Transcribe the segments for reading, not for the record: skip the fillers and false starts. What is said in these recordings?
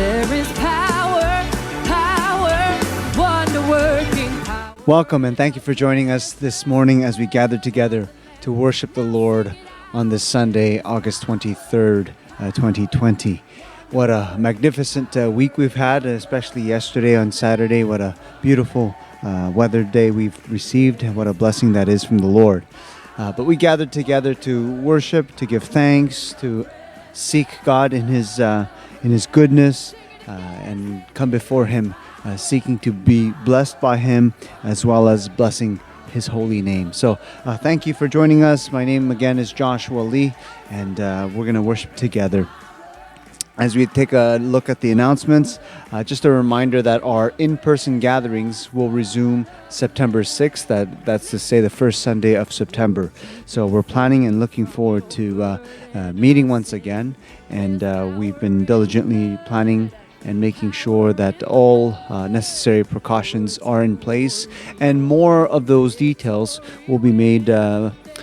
There is power, wonder-working power. Welcome and thank you for joining us this morning as we gather together to worship the Lord on this Sunday, August 23rd, 2020. What a magnificent week we've had, especially yesterday on Saturday. What a beautiful weather day we've received. What a blessing that is from the Lord. But we gathered together to worship, to give thanks, to seek God in His goodness, and come before Him, seeking to be blessed by Him as well as blessing His holy name. So thank you for joining us. My name again is Joshua Lee, and we're going to worship together. As we take a look at the announcements, just a reminder that our in-person gatherings will resume September 6th. That's to say the first Sunday of September. So we're planning and looking forward to meeting once again. And we've been diligently planning and making sure that all necessary precautions are in place. And more of those details will be made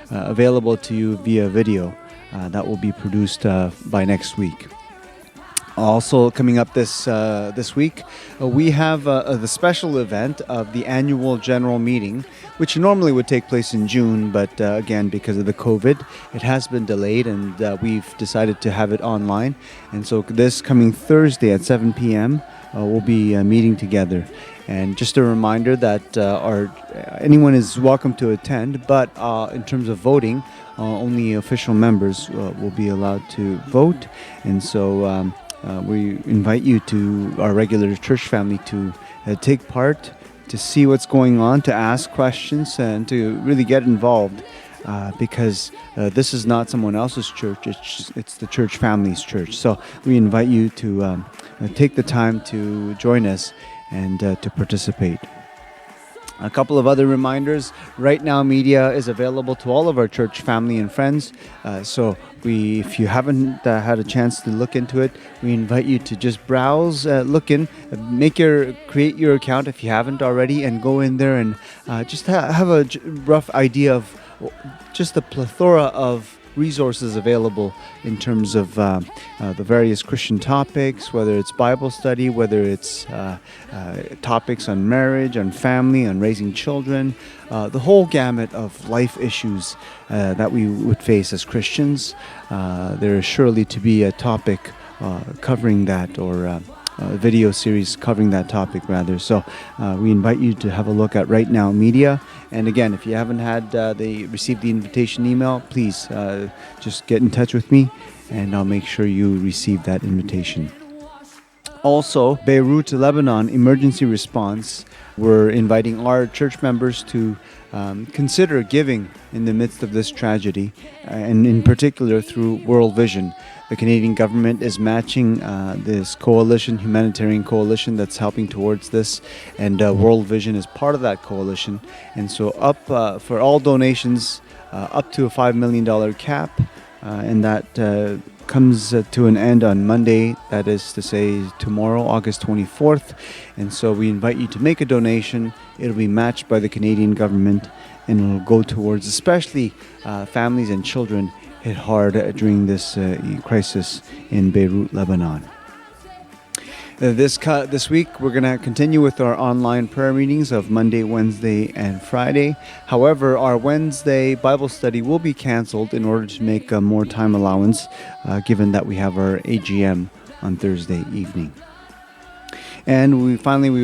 available to you via video that will be produced by next week. Also coming up this week, we have the special event of the annual general meeting, which normally would take place in June, but again, because of the COVID, it has been delayed, and we've decided to have it online. And so this coming Thursday at 7 p.m., we'll be meeting together. And just a reminder that anyone is welcome to attend, but in terms of voting, only official members will be allowed to vote. And so we invite you to our regular church family to take part, to see what's going on, to ask questions, and to really get involved, because this is not someone else's church, it's the church family's church. So we invite you to take the time to join us and to participate. A couple of other reminders. Right Now Media is available to all of our church family and friends. So if you haven't had a chance to look into it, we invite you to just browse, look in, create your account if you haven't already, and go in there and just have a rough idea of just the plethora of resources available in terms of the various Christian topics, whether it's Bible study, whether it's topics on marriage, on family, on raising children, the whole gamut of life issues that we would face as Christians. There is surely to be a topic covering that, or a video series covering that topic rather. So we invite you to have a look at Right Now Media. And again, if you haven't received the invitation email, please just get in touch with me and I'll make sure you receive that invitation. Also, Beirut, Lebanon emergency response. We're inviting our church members to consider giving in the midst of this tragedy, and in particular through World Vision. The Canadian government is matching this humanitarian coalition that's helping towards this, and World Vision is part of that coalition. And so for all donations up to a $5 million cap, and that comes to an end on Monday, that is to say tomorrow, August 24th. And so we invite you to make a donation. It'll be matched by the Canadian government, and it'll go towards especially families and children hit hard during this crisis in Beirut, Lebanon. This week, we're going to continue with our online prayer meetings of Monday, Wednesday, and Friday. However, our Wednesday Bible study will be canceled in order to make more time allowance, given that we have our AGM on Thursday evening. And we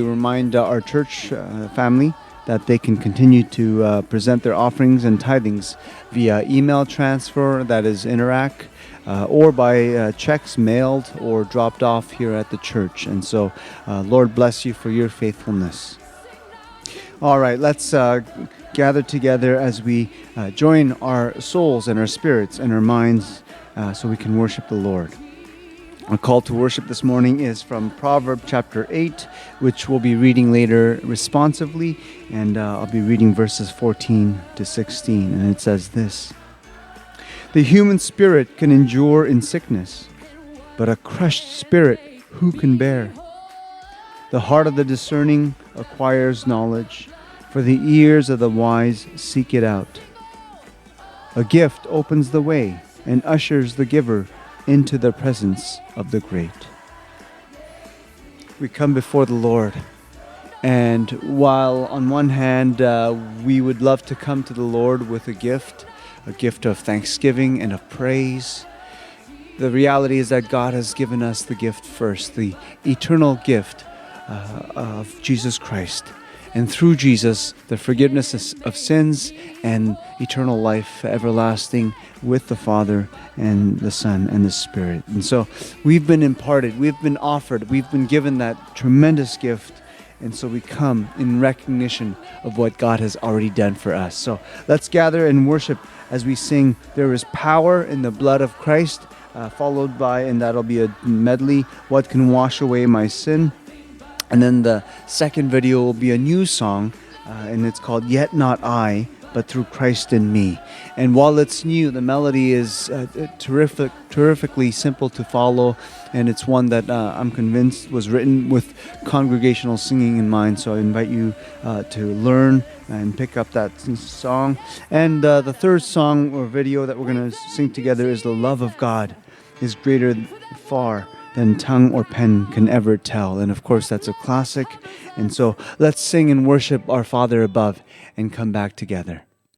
remind our church family that they can continue to present their offerings and tithings via email transfer, that is Interac, or by checks mailed or dropped off here at the church. And so, Lord bless you for your faithfulness. All right, let's gather together as we join our souls and our spirits and our minds so we can worship the Lord. Our call to worship this morning is from Proverbs chapter 8, which we'll be reading later responsively, and I'll be reading verses 14 to 16, and it says this: "The human spirit can endure in sickness, but a crushed spirit who can bear? The heart of the discerning acquires knowledge, for the ears of the wise seek it out. A gift opens the way and ushers the giver into the presence of the great." we come before the Lord. And while on one hand, we would love to come to the Lord with a gift of thanksgiving and of praise, the reality is that God has given us the gift first, the eternal gift of Jesus Christ. And through Jesus, the forgiveness of sins and eternal life everlasting with the Father and the Son and the Spirit. And so we've been imparted, we've been offered, we've been given that tremendous gift. And so we come in recognition of what God has already done for us. So let's gather and worship as we sing, "There is Power in the Blood of Christ," followed by, and that'll be a medley, "What Can Wash Away My Sin?" And then the second video will be a new song, and it's called "Yet Not I, But Through Christ in Me." And while it's new, the melody is terrifically simple to follow, and it's one that I'm convinced was written with congregational singing in mind. So I invite you to learn and pick up that song. And the third song or video that we're going to sing together is "The Love of God is Greater Far Than Tongue or Pen Can Ever Tell." And of course, that's a classic. And so let's sing and worship our Father above and come back together.